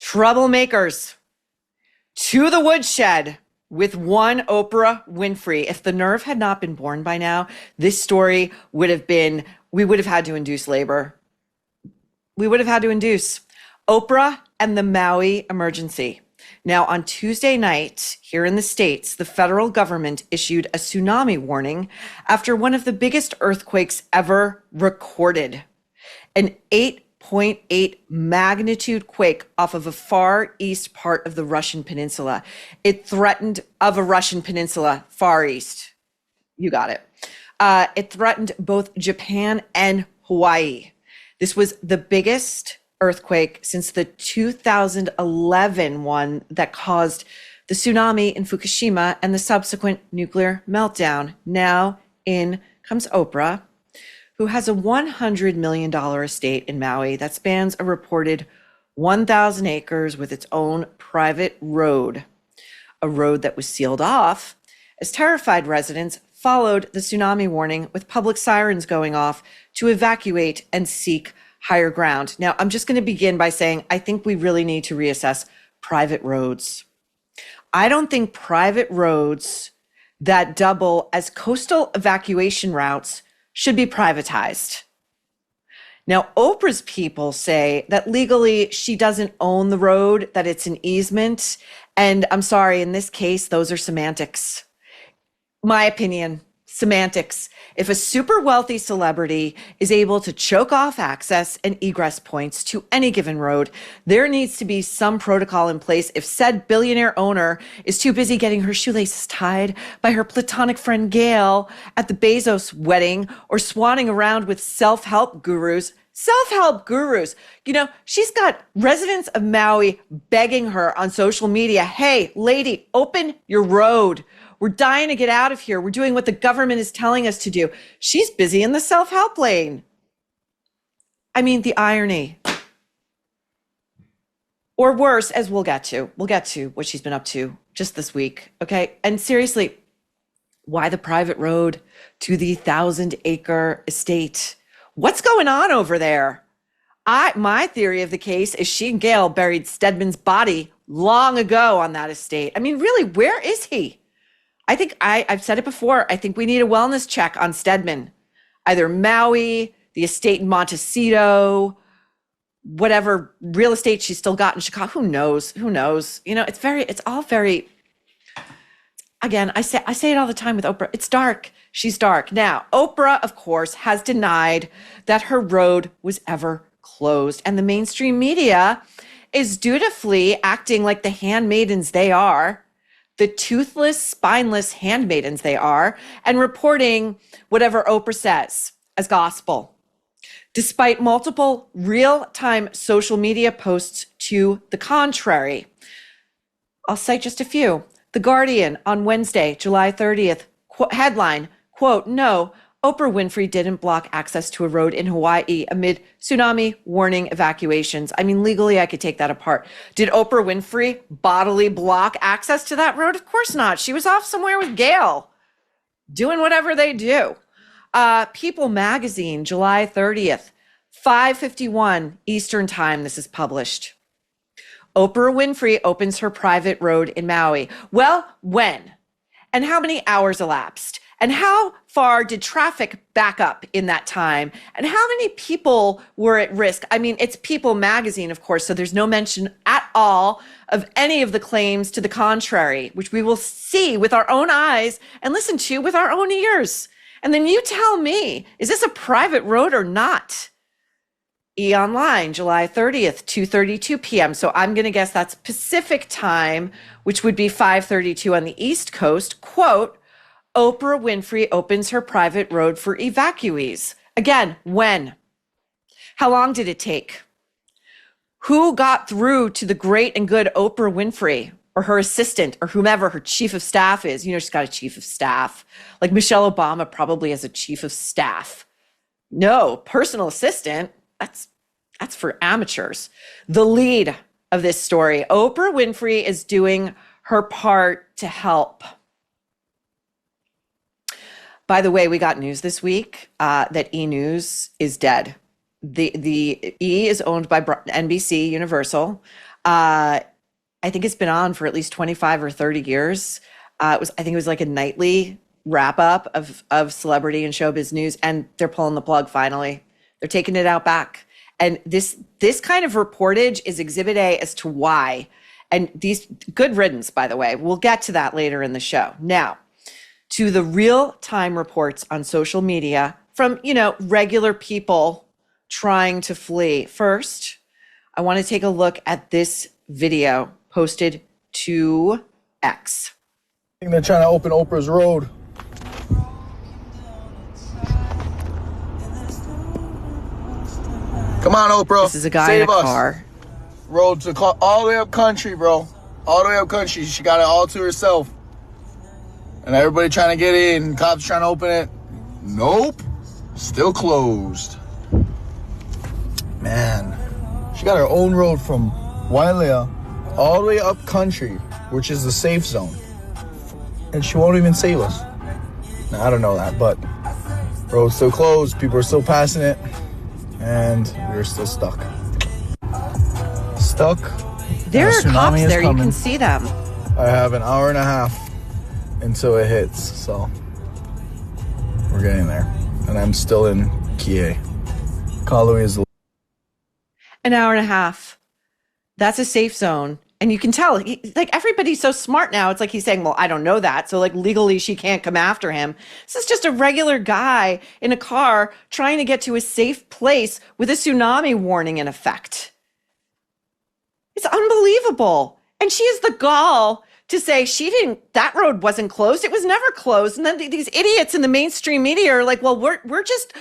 Troublemakers to the woodshed with one Oprah Winfrey. If the nerve had not been born by now, this story would have been, we would have had to induce labor. We would have had to induce Oprah and the Maui emergency. Now, on Tuesday night here in the States, the federal government issued a tsunami warning after one of the biggest earthquakes ever recorded. An 8.8 magnitude quake off of a far east part of the Russian peninsula. It threatened of a Russian peninsula, far east. You got it. It threatened both Japan and Hawaii. This was the biggest earthquake since the 2011 one that caused the tsunami in Fukushima and the subsequent nuclear meltdown. Now in comes Oprah, who has a $100 million estate in Maui that spans a reported 1,000 acres with its own private road, a road that was sealed off as terrified residents followed the tsunami warning with public sirens going off to evacuate and seek higher ground. Now, I'm just going to begin by saying I think we really need to reassess private roads. I don't think private roads that double as coastal evacuation routes should be privatized. Now, Oprah's people say that legally she doesn't own the road, that it's an easement. And I'm sorry, in this case, those are semantics. My opinion, semantics. If a super wealthy celebrity is able to choke off access and egress points to any given road, there needs to be some protocol in place if said billionaire owner is too busy getting her shoelaces tied by her platonic friend Gail at the Bezos wedding or swanning around with self-help gurus. Self-help gurus. You know, she's got residents of Maui begging her on social media, hey, lady, open your road. We're dying to get out of here. We're doing what the government is telling us to do. She's busy in the self-help lane. I mean, the irony. Or worse, as we'll get to what she's been up to just this week, okay? And seriously, why the private road to the 1,000-acre estate? What's going on over there? My theory of the case is she and Gail buried Stedman's body long ago on that estate. I mean, really, where is he? I think I've said it before. I think we need a wellness check on Stedman. Either Maui, the estate in Montecito, whatever real estate she's still got in Chicago. Who knows? Who knows? You know, it's all very, again, I say it all the time with Oprah. It's dark. She's dark. Now, Oprah, of course, has denied that her road was ever closed. And the mainstream media is dutifully acting like the handmaidens they are, the toothless, spineless handmaidens they are, and reporting whatever Oprah says as gospel, despite multiple real-time social media posts to the contrary. I'll cite just a few. The Guardian on Wednesday, July 30th, headline, quote, no, Oprah Winfrey didn't block access to a road in Hawaii amid tsunami warning evacuations. I mean, legally, I could take that apart. Did Oprah Winfrey bodily block access to that road? Of course not. She was off somewhere with Gail, doing whatever they do. People Magazine, July 30th, 5:51 Eastern Time, this is published. Oprah Winfrey opens her private road in Maui. Well, when? And how many hours elapsed? And how far did traffic back up in that time? And how many people were at risk? I mean, it's People Magazine, of course, so there's no mention at all of any of the claims to the contrary, which we will see with our own eyes and listen to with our own ears. And then you tell me, is this a private road or not? E! Online, July 30th, 2:32 p.m. So I'm going to guess that's Pacific time, which would be 5:32 on the East Coast. Quote, Oprah Winfrey opens her private road for evacuees. Again, when? How long did it take? Who got through to the great and good Oprah Winfrey or her assistant or whomever her chief of staff is? You know, she's got a chief of staff. Like Michelle Obama probably has a chief of staff. No, personal assistant. That's for amateurs. The lead of this story, Oprah Winfrey is doing her part to help. By the way, we got news this week that E! News is dead. The E! is owned by NBC Universal. I think it's been on for at least 25 or 30 years. I think it was like a nightly wrap up of celebrity and showbiz news, and they're pulling the plug finally. They're taking it out back. And this kind of reportage is exhibit A as to why. And these good riddance, by the way. We'll get to that later in the show. Now, to the real-time reports on social media from, regular people trying to flee. First, I want to take a look at this video posted to X. They're trying to open Oprah's road. Come on, Oprah. This is a guy Save in a us. car. Road to all the way up country, bro. All the way up country. She got it all to herself. And everybody trying to get in. Cops trying to open it. Nope. Still closed. Man. She got her own road from Wailea all the way up country, which is the safe zone. And she won't even save us. Now, I don't know that, but road's still closed. People are still passing it. And we're still stuck. There are cops there. Coming. You can see them. I have an hour and a half until it hits, so we're getting there. And I'm still in Kie. Kaului is an hour and a half. That's a safe zone. And you can tell, everybody's so smart now. It's like he's saying, well, I don't know that. So legally she can't come after him. This is just a regular guy in a car trying to get to a safe place with a tsunami warning in effect. It's unbelievable. And she has the gall to say that road wasn't closed. It was never closed. And then these idiots in the mainstream media are like, well, we're just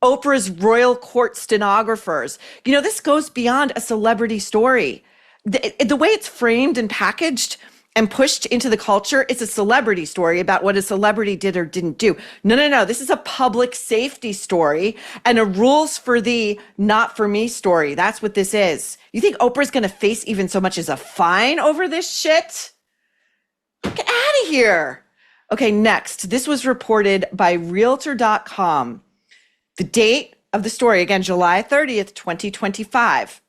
Oprah's royal court stenographers. This goes beyond a celebrity story. The way it's framed and packaged and pushed into the culture, it's a celebrity story about what a celebrity did or didn't do. No. This is a public safety story and a rules for thee, not for me story. That's what this is. You think Oprah's going to face even so much as a fine over this shit? Get out of here. Okay, next. This was reported by Realtor.com. The date of the story, again, July 30th, 2025.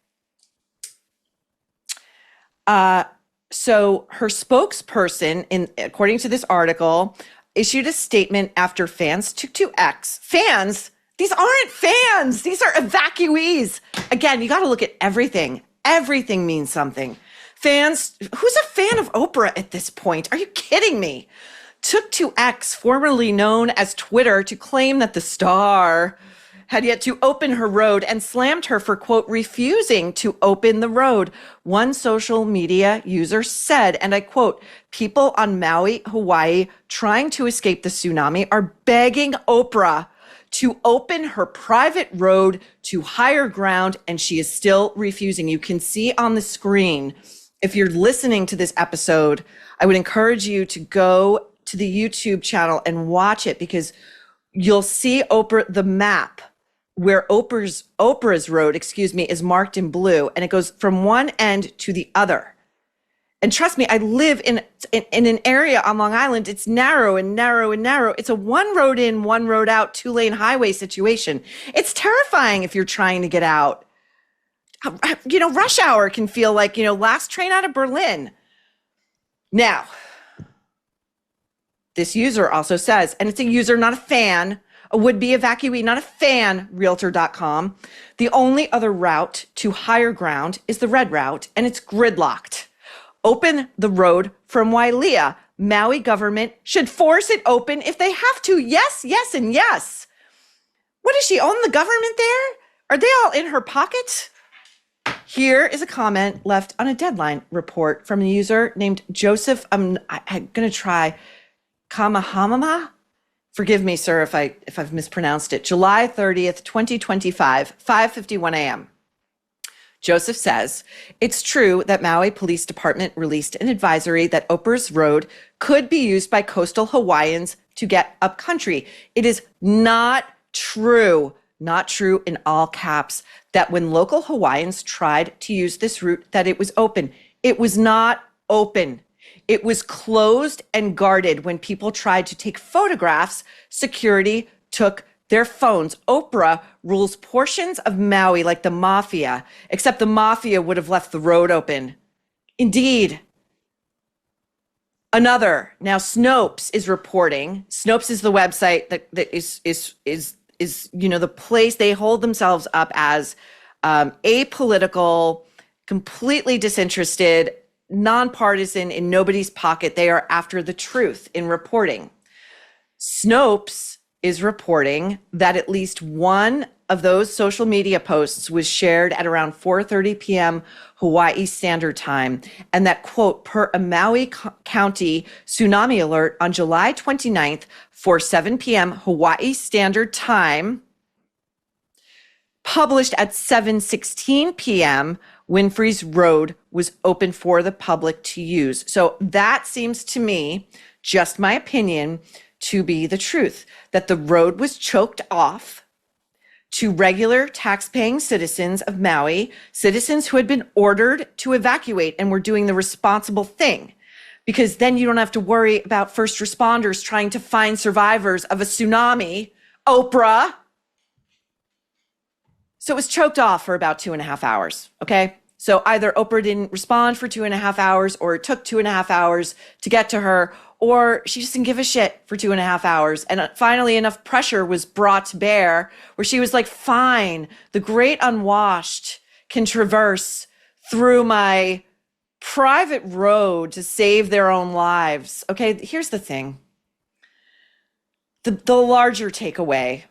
So her spokesperson, according to this article, issued a statement after fans took to X. Fans? These aren't fans. These are evacuees. Again, you got to look at everything. Everything means something. Fans, who's a fan of Oprah at this point? Are you kidding me? Took to X, formerly known as Twitter, to claim that the star had yet to open her road and slammed her for, quote, refusing to open the road. One social media user said, and I quote, people on Maui, Hawaii, trying to escape the tsunami are begging Oprah to open her private road to higher ground, and she is still refusing. You can see on the screen, if you're listening to this episode, I would encourage you to go to the YouTube channel and watch it, because you'll see the map where Oprah's road, is marked in blue, and it goes from one end to the other. And trust me, I live in an area on Long Island. It's narrow and narrow and narrow. It's a one road in, one road out, 2-lane highway situation. It's terrifying if you're trying to get out. Rush hour can feel like, last train out of Berlin. Now, this user also says, and it's a user, not a fan, a would-be evacuee, not a fan, Realtor.com. The only other route to higher ground is the red route, and it's gridlocked. Open the road from Wailea. Maui government should force it open if they have to. Yes, yes, and yes. What does she own the government there? Are they all in her pocket? Here is a comment left on a Deadline report from a user named Joseph. I'm going to try Kamahamama. Forgive me, sir, if I've mispronounced it. July 30th, 2025, 5:51 a.m. Joseph says, it's true that Maui Police Department released an advisory that Oprah's road could be used by coastal Hawaiians to get up country. It is not true in all caps, that when local Hawaiians tried to use this route, that it was open. It was not open. It was closed and guarded. When people tried to take photographs, security took their phones. Oprah rules portions of Maui like the mafia, except the mafia would have left the road open. Indeed. Another, now Snopes is reporting. Snopes is the website that is the place they hold themselves up as apolitical, completely disinterested, nonpartisan, in nobody's pocket. They are after the truth in reporting. Snopes is reporting that at least one of those social media posts was shared at around 4:30 p.m. Hawaii Standard Time, and that, quote, per a Maui County tsunami alert on July 29th, 7 p.m. Hawaii Standard Time, published at 7:16 p.m., Winfrey's road was open for the public to use. So that seems to me, just my opinion, to be the truth, that the road was choked off to regular tax-paying citizens of Maui, citizens who had been ordered to evacuate and were doing the responsible thing, because then you don't have to worry about first responders trying to find survivors of a tsunami. Oprah. So it was choked off for about 2.5 hours, okay? So either Oprah didn't respond for 2.5 hours, or it took 2.5 hours to get to her, or she just didn't give a shit for 2.5 hours. And finally, enough pressure was brought to bear where she was like, fine, the great unwashed can traverse through my private road to save their own lives. Okay, here's the thing. The larger takeaway,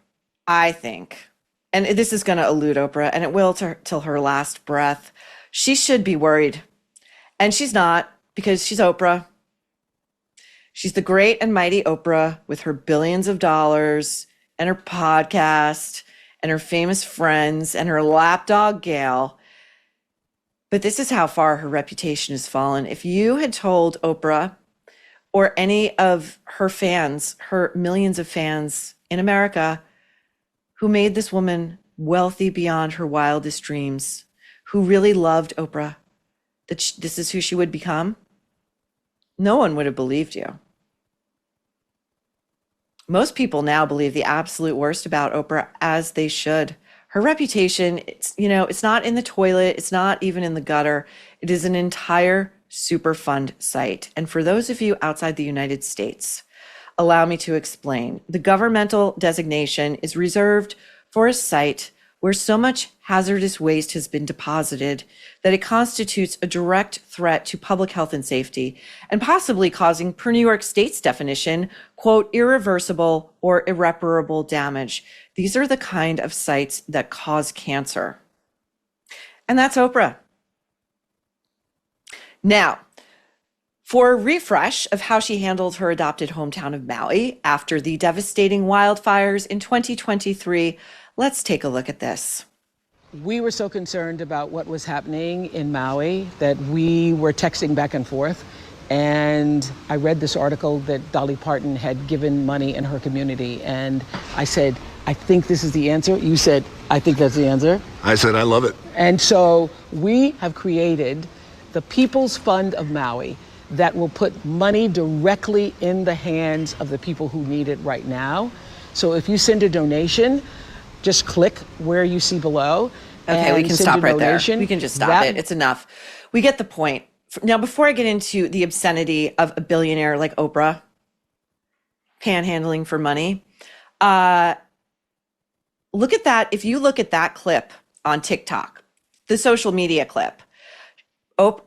I think, and this is going to elude Oprah, and it will till her last breath, she should be worried. And she's not, because she's Oprah. She's the great and mighty Oprah with her billions of dollars and her podcast and her famous friends and her lapdog Gail. But this is how far her reputation has fallen. If you had told Oprah or any of her fans, her millions of fans in America, who made this woman wealthy beyond her wildest dreams, who really loved Oprah, that this is who she would become, no one would have believed you. Most people now believe the absolute worst about Oprah, as they should. Her reputation, it's not in the toilet. It's not even in the gutter. It is an entire Superfund site. And for those of you outside the United States, allow me to explain. The governmental designation is reserved for a site where so much hazardous waste has been deposited that it constitutes a direct threat to public health and safety, and possibly causing, per New York State's definition, quote, irreversible or irreparable damage. These are the kind of sites that cause cancer. And that's Oprah. Now, for a refresh of how she handled her adopted hometown of Maui after the devastating wildfires in 2023, let's take a look at this. We were so concerned about what was happening in Maui that we were texting back and forth. And I read this article that Dolly Parton had given money in her community. And I said, I think this is the answer. You said, I think that's the answer. I said, I love it. And so we have created the People's Fund of Maui that will put money directly in the hands of the people who need it right now. So if you send a donation, just click where you see below. Okay, we can stop right there. We can just stop it. It's enough. We get the point. Now, before I get into the obscenity of a billionaire like Oprah panhandling for money, look at that. If you look at that clip on TikTok, the social media clip,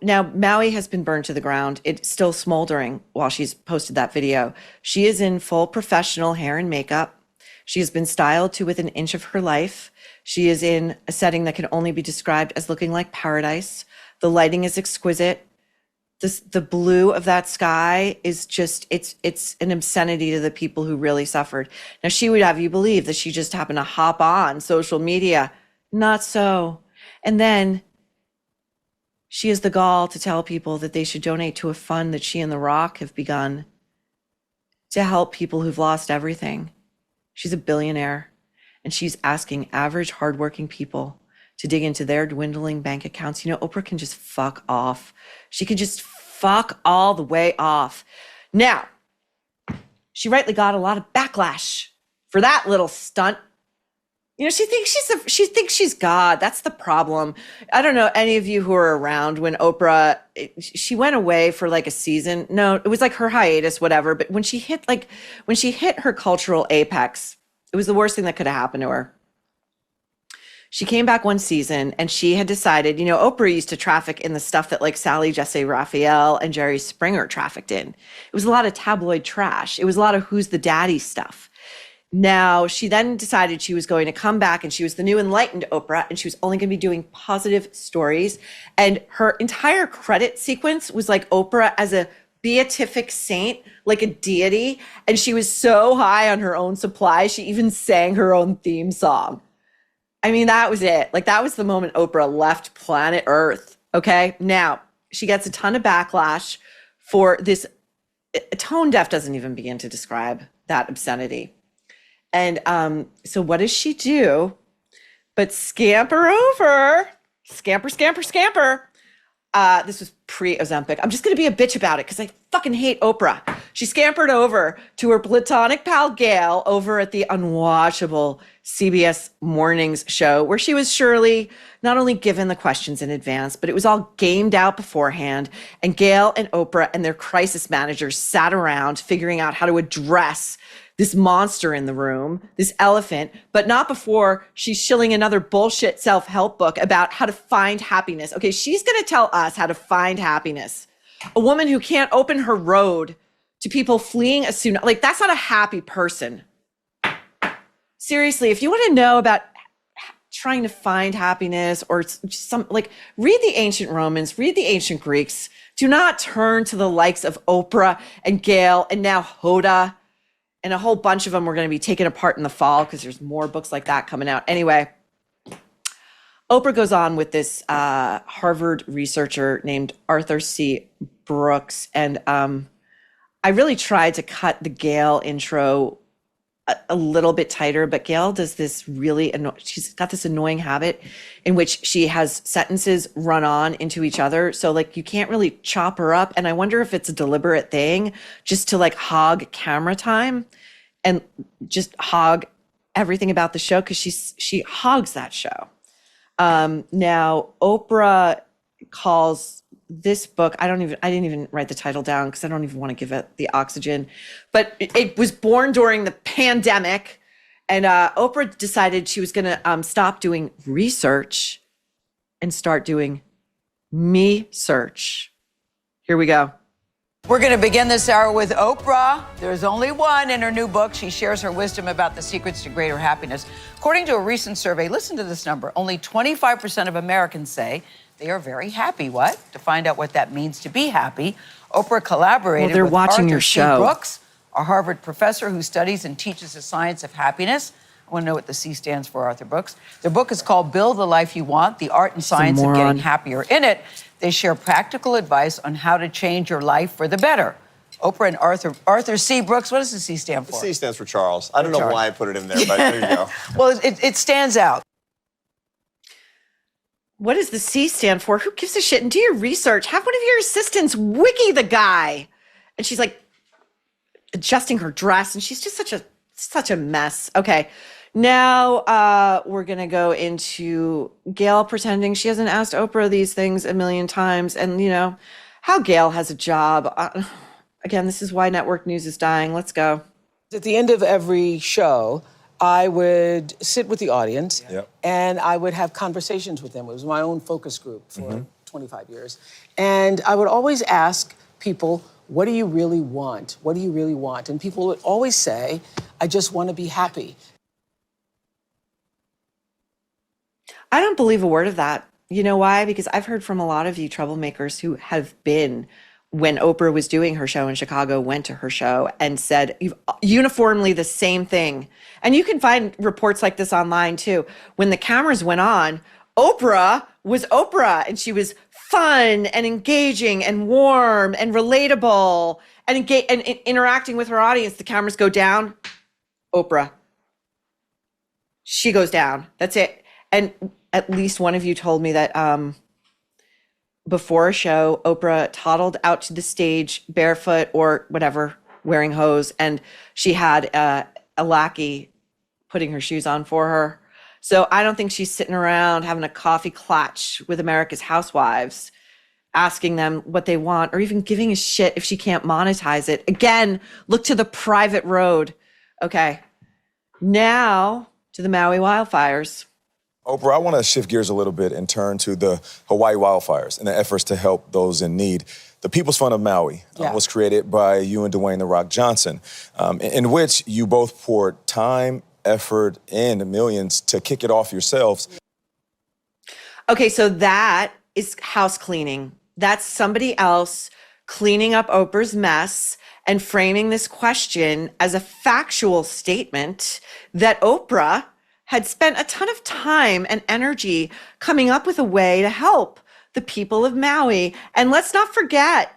now Maui has been burned to the ground. It's still smoldering while she's posted that video. She is in full professional hair and makeup. She has been styled to within an inch of her life. She is in a setting that can only be described as looking like paradise. The lighting is exquisite. The blue of that sky is just, it's an obscenity to the people who really suffered. Now, she would have you believe that she just happened to hop on social media. Not so. And then she has the gall to tell people that they should donate to a fund that she and The Rock have begun to help people who've lost everything. She's a billionaire, and she's asking average, hardworking people to dig into their dwindling bank accounts. Oprah can just fuck off. She can just fuck all the way off. Now, she rightly got a lot of backlash for that little stunt. You know, she thinks she's God. That's the problem. I don't know any of you who are around when Oprah, she went away for like a season. No, it was like her hiatus, whatever. But when she hit her cultural apex, it was the worst thing that could have happened to her. She came back one season and she had decided, you know, Oprah used to traffic in the stuff that like Sally Jessy Raphael and Jerry Springer trafficked in. It was a lot of tabloid trash. It was a lot of who's the daddy stuff. Now, she then decided she was going to come back and she was the new enlightened Oprah and she was only going to be doing positive stories. And her entire credit sequence was like Oprah as a beatific saint, like a deity. And she was so high on her own supply, she even sang her own theme song. I mean, that was it. Like, that was the moment Oprah left planet Earth. Okay. Now, she gets a ton of backlash for this. Tone deaf doesn't even begin to describe that obscenity. And so what does she do but scamper over? Scamper. This was pre-Ozempic. I'm just going to be a bitch about it because I fucking hate Oprah. She scampered over to her platonic pal Gail over at the unwatchable CBS Mornings show where she was surely not only given the questions in advance, but it was all gamed out beforehand. And Gail and Oprah and their crisis managers sat around figuring out how to address this monster in the room, this elephant, but not before she's shilling another bullshit self-help book about how to find happiness. Okay, she's going to tell us how to find happiness. A woman who can't open her road to people fleeing a tsunami, like that's not a happy person. Seriously, if you want to know about trying to find happiness or some, like, read the ancient Romans, read the ancient Greeks. Do not turn to the likes of Oprah and Gail and now Hoda. And a whole bunch of them were going to be taken apart in the fall because there's more books like that coming out. Anyway, Oprah goes on with this Harvard researcher named Arthur C. Brooks. And I really tried to cut the Gail intro a little bit tighter, but Gail does this really, she's got this annoying habit in which she has sentences run on into each other. So like you can't really chop her up. And I wonder if it's a deliberate thing just to like hog camera time and just hog everything about the show because she hogs that show. Now Oprah calls this book, I didn't even write the title down because I don't even want to give it the oxygen, but it was born during the pandemic. And Oprah decided she was going to stop doing research and start doing me search. Here we go. We're going to begin this hour with Oprah. There's only one. In her new book, she shares her wisdom about the secrets to greater happiness. According to a recent survey, listen to this number, only 25% of Americans say they are very happy. What? To find out what that means to be happy, Oprah collaborated with watching Arthur your C. show. Brooks, a Harvard professor who studies and teaches the science of happiness. I want to know what the C stands for, Arthur Brooks. Their book is called Build the Life You Want, The Art and Science of Getting Happier. In it, they share practical advice on how to change your life for the better. Oprah and Arthur C. Brooks, what does the C stand for? The C stands for Charles. I don't know why I put it in there, but there you go. Well, it stands out. What does the C stand for? Who gives a shit? And do your research. Have one of your assistants wiki the guy. And she's like adjusting her dress and she's just such a mess. Okay. Now we're going to go into Gail pretending she hasn't asked Oprah these things a million times. And, you know, how Gail has a job. Again, this is why network news is dying. Let's go. At the end of every show, I would sit with the audience and I would have conversations with them. It was my own focus group for 25 years. And I would always ask people, what do you really want? What do you really want? And people would always say, I just want to be happy. I don't believe a word of that. You know why? Because I've heard from a lot of you troublemakers who have been, when Oprah was doing her show in Chicago, went to her show and said uniformly the same thing. And you can find reports like this online too. When the cameras went on, Oprah was Oprah and she was fun and engaging and warm and relatable and interacting with her audience. The cameras go down, Oprah. She goes down. That's it. And at least one of you told me that before a show, Oprah toddled out to the stage barefoot or whatever, wearing hose, and she had a lackey putting her shoes on for her. So I don't think she's sitting around having a coffee clutch with America's housewives, asking them what they want, or even giving a shit if she can't monetize it. Again, look to the private road. Okay, now to the Maui wildfires. Oprah, I want to shift gears a little bit and turn to the Hawaii wildfires and the efforts to help those in need. The People's Fund of Maui was created by you and Dwayne "The Rock" Johnson, in which you both poured time, effort, and millions to kick it off yourselves. Okay, so that is house cleaning. That's somebody else cleaning up Oprah's mess and framing this question as a factual statement that Oprah had spent a ton of time and energy coming up with a way to help the people of Maui. And let's not forget,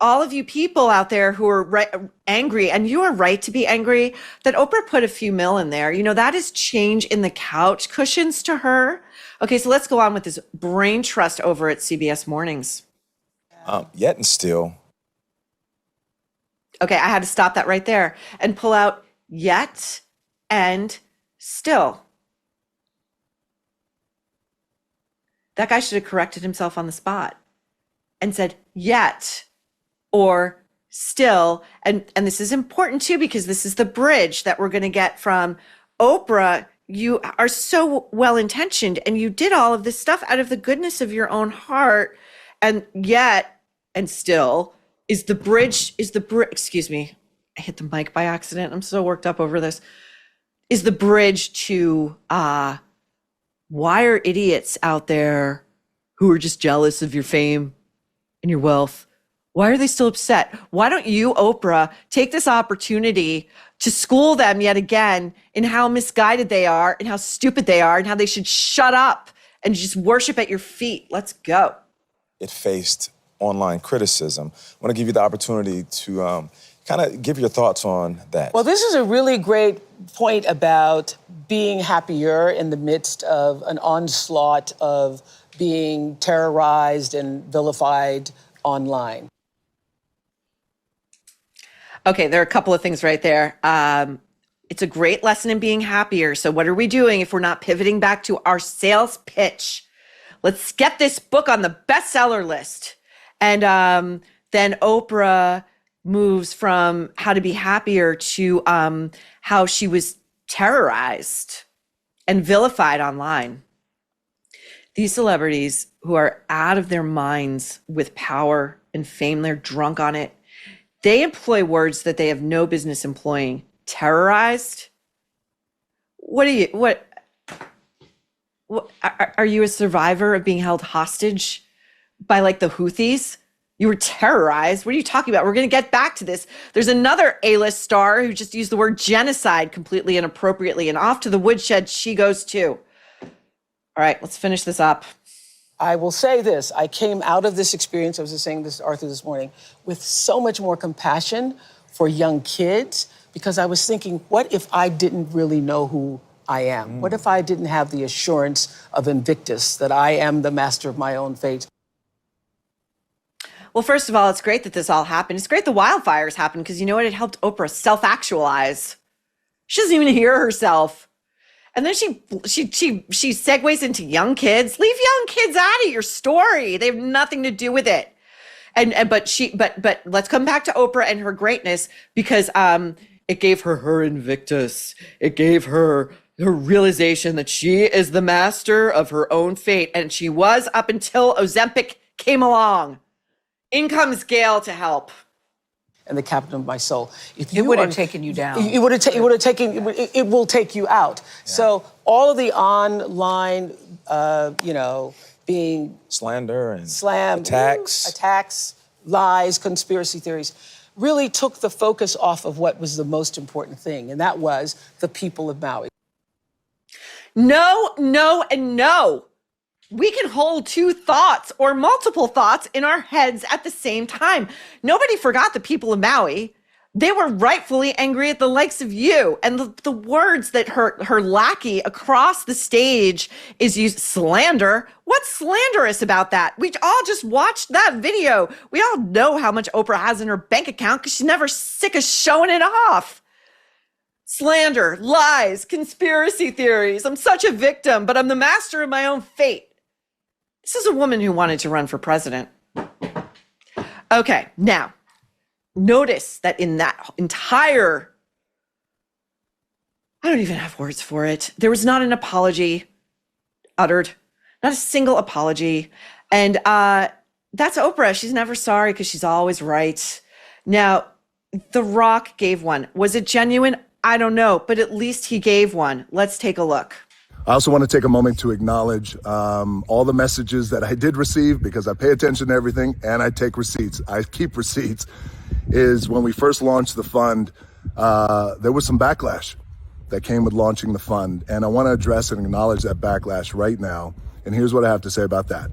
all of you people out there who are angry, and you are right to be angry, that Oprah put a few mil in there. You know, that is change in the couch cushions to her. Okay, so let's go on with this brain trust over at CBS Mornings. Yet and still. Okay, I had to stop that right there and pull out yet and still. That guy should have corrected himself on the spot and said yet or still. And this is important too, because this is the bridge that we're going to get from Oprah. You are so well-intentioned and you did all of this stuff out of the goodness of your own heart. And yet and still is the bridge, excuse me, I hit the mic by accident. I'm so worked up over this. Is the bridge to why are idiots out there who are just jealous of your fame and your wealth? Why are they still upset? Why don't you, Oprah, take this opportunity to school them yet again in how misguided they are and how stupid they are and how they should shut up and just worship at your feet? Let's go. It faced online criticism. I want to give you the opportunity to kind of give your thoughts on that. Well, this is a really great point about being happier in the midst of an onslaught of being terrorized and vilified online. Okay, there are a couple of things right there. It's a great lesson in being happier. So what are we doing if we're not pivoting back to our sales pitch? Let's get this book on the bestseller list. And then Oprah moves from how to be happier to how she was terrorized and vilified online. These celebrities who are out of their minds with power and fame, they're drunk on it. They employ words that they have no business employing. Terrorized? What are you a survivor of being held hostage by like the Houthis? You were terrorized. What are you talking about? We're going to get back to this. There's another A-list star who just used the word genocide completely inappropriately, and off to the woodshed she goes too. All right, let's finish this up. I will say this. I came out of this experience, I was just saying this to Arthur this morning, with so much more compassion for young kids, because I was thinking, what if I didn't really know who I am? What if I didn't have the assurance of Invictus, that I am the master of my own fate? Well, first of all, it's great that this all happened. It's great the wildfires happened because you know what? It helped Oprah self-actualize. She doesn't even hear herself. And then she segues into young kids. Leave young kids out of your story. They have nothing to do with it. But let's come back to Oprah and her greatness, because it gave her Invictus. It gave her realization that she is the master of her own fate. And she was up until Ozempic came along. In comes Gail to help. And the captain of my soul. If It would have taken you down. It would have taken. It will take you out. Yeah. So all of the online, being slander and slammed, attacks, lies, conspiracy theories, really took the focus off of what was the most important thing, and that was the people of Maui. No, no, and no. We can hold two thoughts or multiple thoughts in our heads at the same time. Nobody forgot the people of Maui. They were rightfully angry at the likes of you. And the words that her lackey across the stage is used, slander. What's slanderous about that? We all just watched that video. We all know how much Oprah has in her bank account because she's never sick of showing it off. slander, lies, conspiracy theories. I'm such a victim, but I'm the master of my own fate. This is a woman who wanted to run for president. Okay, now, notice that in that entire, I don't even have words for it. There was not an apology uttered, not a single apology. And that's Oprah. She's never sorry because she's always right. Now, The Rock gave one. Was it genuine? I don't know, but at least he gave one. Let's take a look. I also want to take a moment to acknowledge all the messages that I did receive, because I pay attention to everything and I take receipts. I keep receipts. Is when we first launched the fund, there was some backlash that came with launching the fund. And I want to address and acknowledge that backlash right now. And here's what I have to say about that.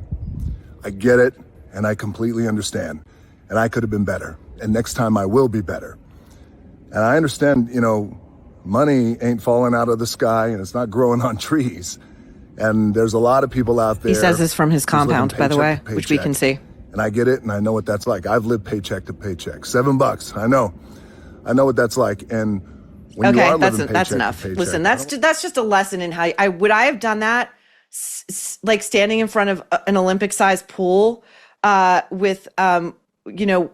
I get it, and I completely understand. And I could have been better. And next time I will be better. And I understand, money ain't falling out of the sky and it's not growing on trees. And there's a lot of people out there. He says this from his compound, by the way, which we can see. And I get it, and I know what that's like. I've lived paycheck to paycheck. $7, I know. I know what that's like. And when you are living that's paycheck enough. to paycheck, Listen, that's just a lesson in how would I have done that, like standing in front of an Olympic-sized pool with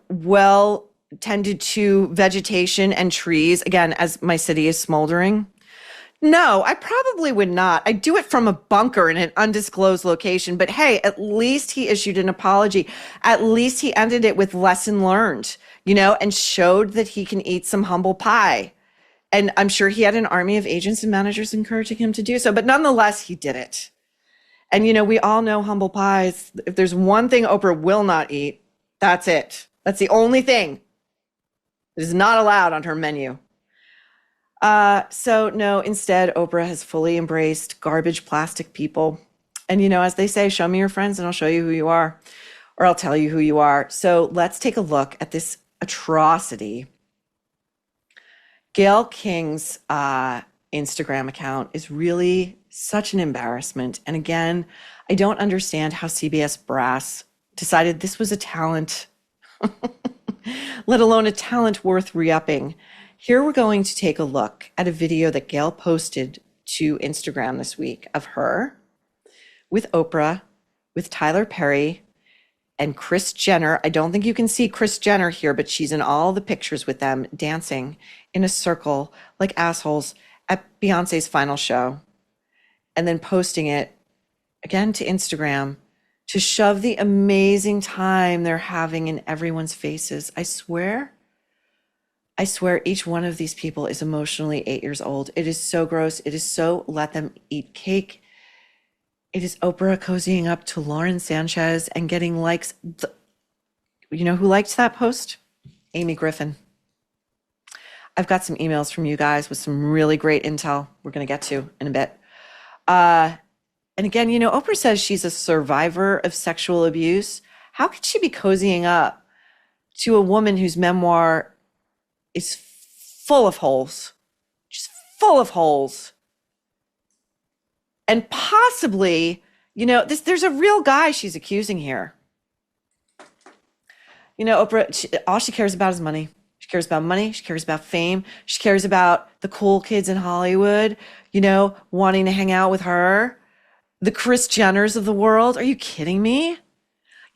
well tended to vegetation and trees, again, as my city is smoldering? No, I probably would not. I'd do it from a bunker in an undisclosed location. But hey, at least he issued an apology. At least he ended it with lesson learned, and showed that he can eat some humble pie. And I'm sure he had an army of agents and managers encouraging him to do so. But nonetheless, he did it. And, we all know humble pies. If there's one thing Oprah will not eat, that's it. That's the only thing that is not allowed on her menu. So no, instead, Oprah has fully embraced garbage plastic people. And, as they say, show me your friends and I'll show you who you are, or I'll tell you who you are. So let's take a look at this atrocity. Gayle King's Instagram account is really such an embarrassment. And again, I don't understand how CBS brass decided this was a talent, let alone a talent worth re-upping. Here we're going to take a look at a video that Gayle posted to Instagram this week of her with Oprah, with Tyler Perry, and Kris Jenner. I don't think you can see Kris Jenner here, but she's in all the pictures with them dancing in a circle like assholes at Beyonce's final show. And then posting it again to Instagram to shove the amazing time they're having in everyone's faces. I swear each one of these people is emotionally 8 years old. It is so gross. It is so let them eat cake. It is Oprah cozying up to Lauren Sanchez and getting likes. You know who liked that post? Amy Griffin. I've got some emails from you guys with some really great intel we're going to get to in a bit. And again, Oprah says she's a survivor of sexual abuse. How could she be cozying up to a woman whose memoir is full of holes, just full of holes? And possibly, there's a real guy she's accusing here. Oprah, all she cares about is money. She cares about money. She cares about fame. She cares about the cool kids in Hollywood, wanting to hang out with her. The Kris Jenners of the world. Are you kidding me?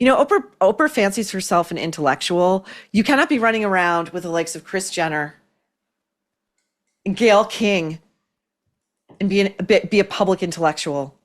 Oprah fancies herself an intellectual. You cannot be running around with the likes of Kris Jenner and Gayle King and be a public intellectual.